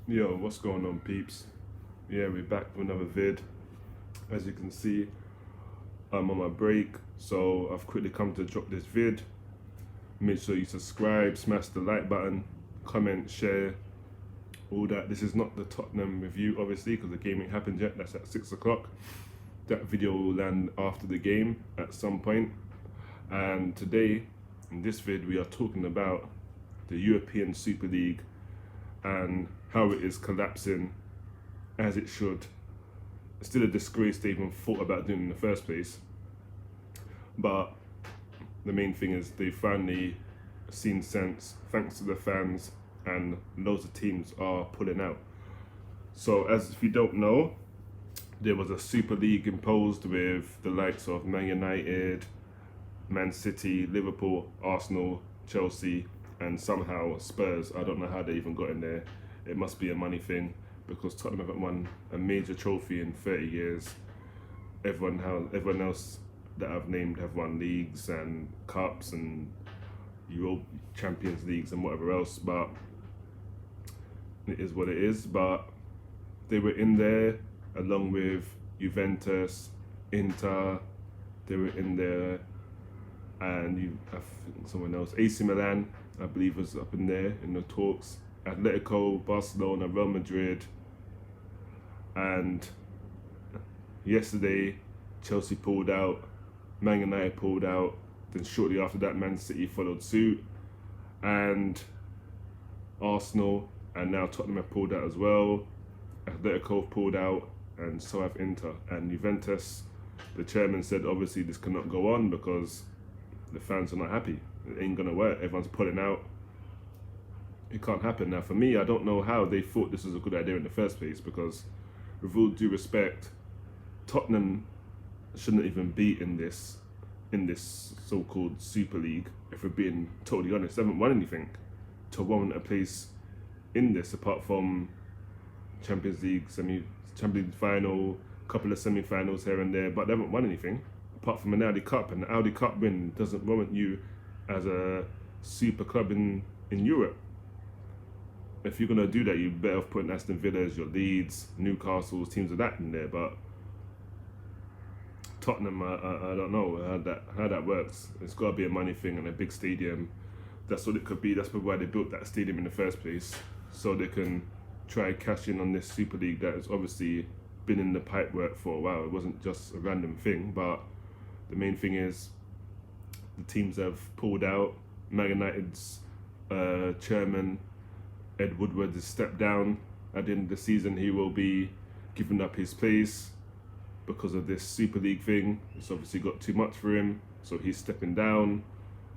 Yo, what's going on, peeps? Yeah, we're back with another vid. As you can see, I'm on my break, so I've quickly come to drop this vid. Make sure you subscribe, smash the like button, comment, share, all that. This is not the Tottenham review, obviously, because the game ain't happened yet. That's at 6 o'clock. That video will land after the game at some point. And today, in this vid, we are talking about the European Super League and how it is collapsing as it should. It's still a disgrace they even thought about doing it in the first place. But the main thing is they finally seen sense thanks to the fans, and loads of teams are pulling out. So as if you don't know, there was a Super League imposed with the likes of Man United, Man City, Liverpool, Arsenal, Chelsea, and somehow Spurs. I don't know how they even got in there. It must be a money thing because Tottenham haven't won a major trophy in 30 years. Everyone else that I've named have won leagues and cups and Euro Champions Leagues and whatever else, but it is what it is. But they were in there along with Juventus, Inter, they were in there, and I think someone else, AC Milan, I believe, was up in there in the talks. Atletico, Barcelona, Real Madrid, and yesterday Chelsea pulled out, Man United pulled out, then shortly after that Man City followed suit, and Arsenal, and now Tottenham have pulled out as well. Atletico have pulled out, and so have Inter. And Juventus, the chairman said obviously this cannot go on because the fans are not happy. It ain't gonna work. Everyone's pulling out. It can't happen. Now for me, I don't know how they thought this was a good idea in the first place, because with all due respect, Tottenham shouldn't even be in this so-called Super League. If we're being totally honest, they haven't won anything to warrant a place in this apart from Champions League Champions League final, couple of semi-finals here and there, but they haven't won anything apart from an Audi Cup, and the Audi Cup win doesn't warrant you as a super club in Europe. If you're gonna do that, you better off putting Aston Villa's, your Leeds, Newcastle's, teams of that in there. But Tottenham, I don't know how that works. It's got to be a money thing and a big stadium. That's what it could be. That's why they built that stadium in the first place, so they can try cash in on this Super League that has obviously been in the pipe work for a while. It wasn't just a random thing, but the main thing is the teams have pulled out. Man United's chairman, Ed Woodward, has stepped down. At the end of the season, he will be giving up his place because of this Super League thing. It's obviously got too much for him, so he's stepping down.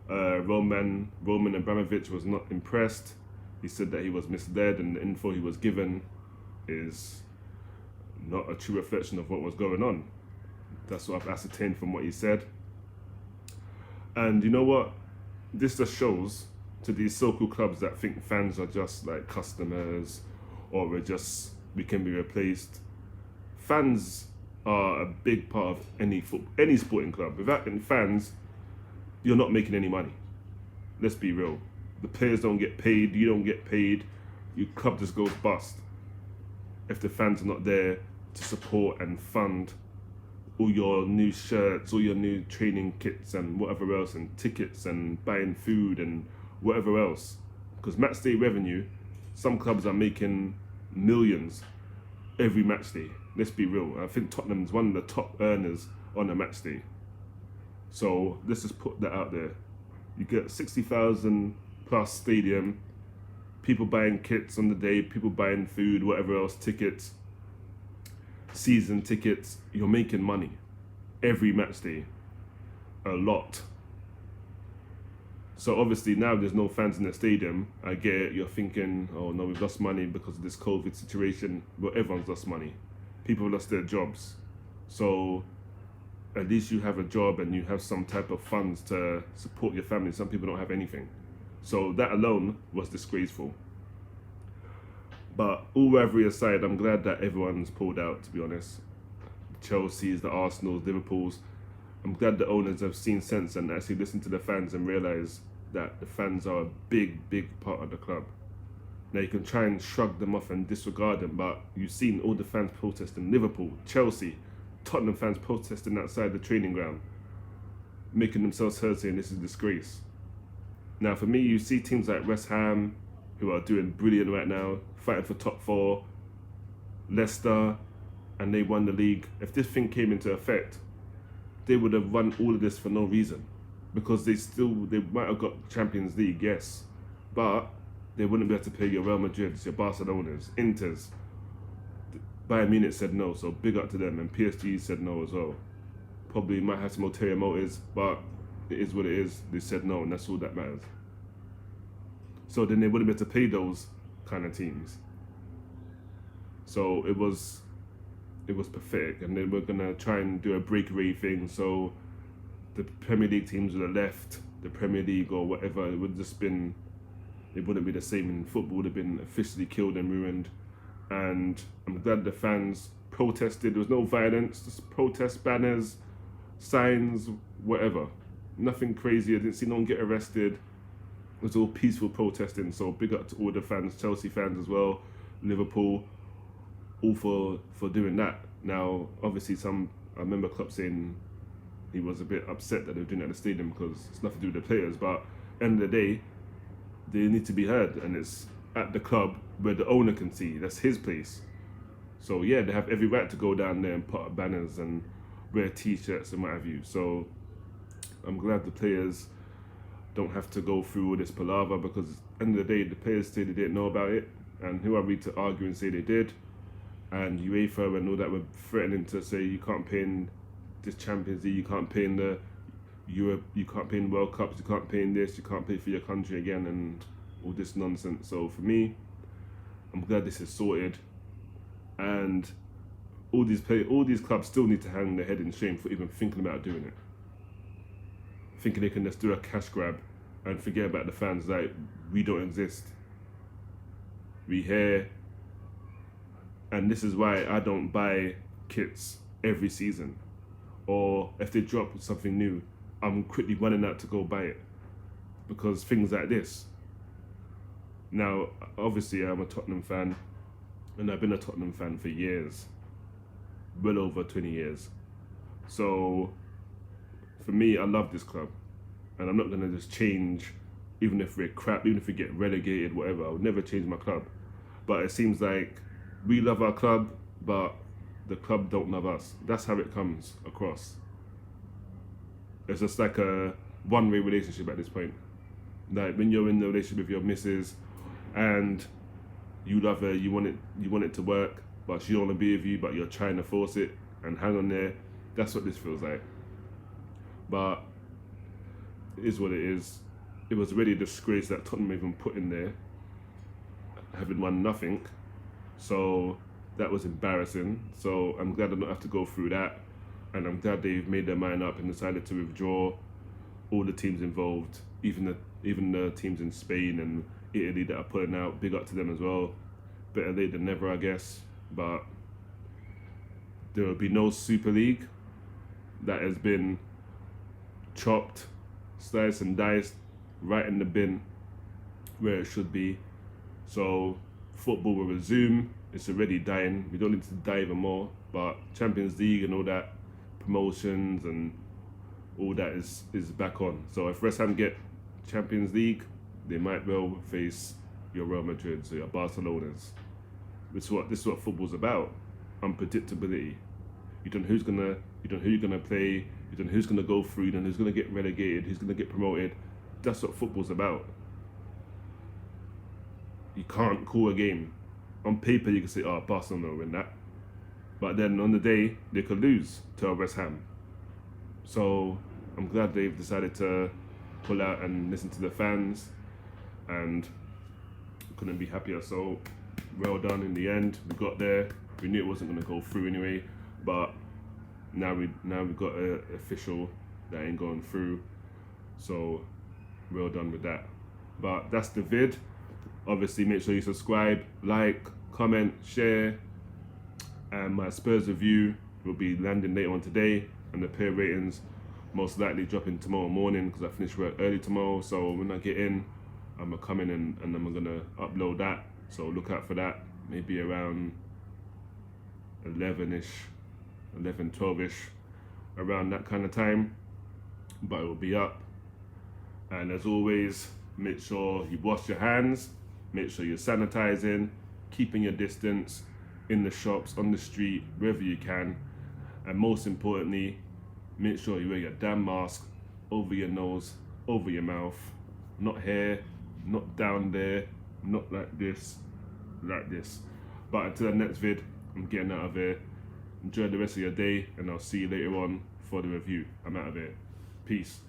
Roman Abramovich was not impressed. He said that he was misled and the info he was given is not a true reflection of what was going on. That's what I've ascertained from what he said. And you know what? This just shows to these so-called clubs that think fans are just like customers, or we can be replaced. Fans are a big part of any sporting club. Without fans, you're not making any money. Let's be real. The players don't get paid, you don't get paid, your club just goes bust if the fans are not there to support and fund all your new shirts, all your new training kits and whatever else, and tickets and buying food and whatever else. Because match day revenue, some clubs are making millions every match day. Let's be real. I think Tottenham's one of the top earners on a match day. So let's just put that out there. You get 60,000 plus stadium, people buying kits on the day, people buying food, whatever else, tickets, season tickets. You're making money every match day, a lot. So obviously now there's no fans in the stadium. I get it, you're thinking, oh no, we've lost money because of this COVID situation. Well, everyone's lost money. People have lost their jobs. So at least you have a job and you have some type of funds to support your family. Some people don't have anything. So that alone was disgraceful. But all rivalry aside, I'm glad that everyone's pulled out, to be honest. The Chelsea's, the Arsenal's, Liverpool's. I'm glad the owners have seen sense and actually listened to the fans and realised that the fans are a big, big part of the club. Now you can try and shrug them off and disregard them, but you've seen all the fans protesting. Liverpool, Chelsea, Tottenham fans protesting outside the training ground, making themselves heard, saying this is a disgrace. Now for me, you see teams like West Ham, who are doing brilliant right now, fighting for top 4, Leicester, and they won the league. If this thing came into effect, they would have won all of this for no reason, because they might have got Champions League, yes, but they wouldn't be able to play your Real Madrids, your Barcelonas, Inters. Bayern Munich said no, so big up to them, and PSG said no as well. Probably might have some ulterior motives, but it is what it is. They said no, and that's all that matters. So then they wouldn't be able to play those kind of teams. So it was pathetic, and they were gonna try and do a breakaway thing. So the Premier League teams would have left the Premier League or whatever. It would have just been, it wouldn't be the same, and football would have been officially killed and ruined. And I'm glad the fans protested. There was no violence, just protest banners, signs, whatever. Nothing crazy. I didn't see no one get arrested. It was all peaceful protesting. So big up to all the fans, Chelsea fans as well, Liverpool, all for doing that. Now, obviously, I remember Klopp saying he was a bit upset that they were doing it at the stadium because it's nothing to do with the players. But end of the day, they need to be heard, and it's at the club where the owner can see. That's his place. So yeah, they have every right to go down there and put up banners and wear T-shirts and what have you. So I'm glad the players don't have to go through all this palaver, because at the end of the day, the players say they didn't know about it, and who are we to argue and say they did? And UEFA and all that were threatening to say you can't play in this Champions League, you can't play in the Europe, you can't play in World Cups, you can't play in this, you can't play for your country again, and all this nonsense. So for me, I'm glad this is sorted, and all these clubs still need to hang their head in shame for even thinking about doing it. Thinking they can just do a cash grab and forget about the fans, like we don't exist. We here, and this is why I don't buy kits every season, or if they drop something new, I'm quickly running out to go buy it, because things like this. Now, obviously, I'm a Tottenham fan, and I've been a Tottenham fan for years, well over 20 years. So, for me, I love this club, and I'm not going to just change, even if we're crap, even if we get relegated, whatever. I would never change my club. But it seems like we love our club, but the club don't love us. That's how it comes across. It's just like a one-way relationship at this point. Like when you're in the relationship with your missus, and you love her, you want it to work, but she don't want to be with you, but you're trying to force it and hang on there. That's what this feels like. But it is what it is. It was really a disgrace that Tottenham even put in there, having won nothing. So that was embarrassing. So I'm glad I don't have to go through that, and I'm glad they've made their mind up and decided to withdraw all the teams involved, even the teams in Spain and Italy that are pulling out. Big up to them as well. Better late than never, I guess. But there will be no Super League. That has been chopped, sliced and diced right in the bin where it should be. So football will resume. It's already dying. We don't need to die even more. But Champions League and all that, promotions and all that is back on. So if West Ham get Champions League, they might well face your Real Madrids or your Barcelonas. This is what football's about. Unpredictability. You don't know who you're gonna play, you don't know who's gonna go through, you don't know who's gonna get relegated, who's gonna get promoted. That's what football's about. You can't call a game. On paper you can say, oh, Barcelona will win that. But then on the day they could lose to West Ham. So I'm glad they've decided to pull out and listen to the fans, and couldn't be happier. So well done in the end. We got there. We knew it wasn't going to go through anyway, but now we've got an official that ain't going through. So well done with that. But that's the vid. Obviously, make sure you subscribe, like, comment, share, and my Spurs review will be landing later on today, and the player ratings most likely dropping tomorrow morning because I finish work early tomorrow. So when I get in, I'm gonna come in and I'm gonna upload that, So look out for that, maybe around 11ish, 11, 12ish, around that kind of time. But it will be up. And as always, make sure you wash your hands, make sure you're sanitizing, keeping your distance in the shops, on the street, wherever you can. And most importantly, make sure you wear your damn mask over your nose, over your mouth, not here, not down there, not like this, like this. But until the next vid, I'm getting out of here. Enjoy the rest of your day, and I'll see you later on for the review. I'm out of here. Peace.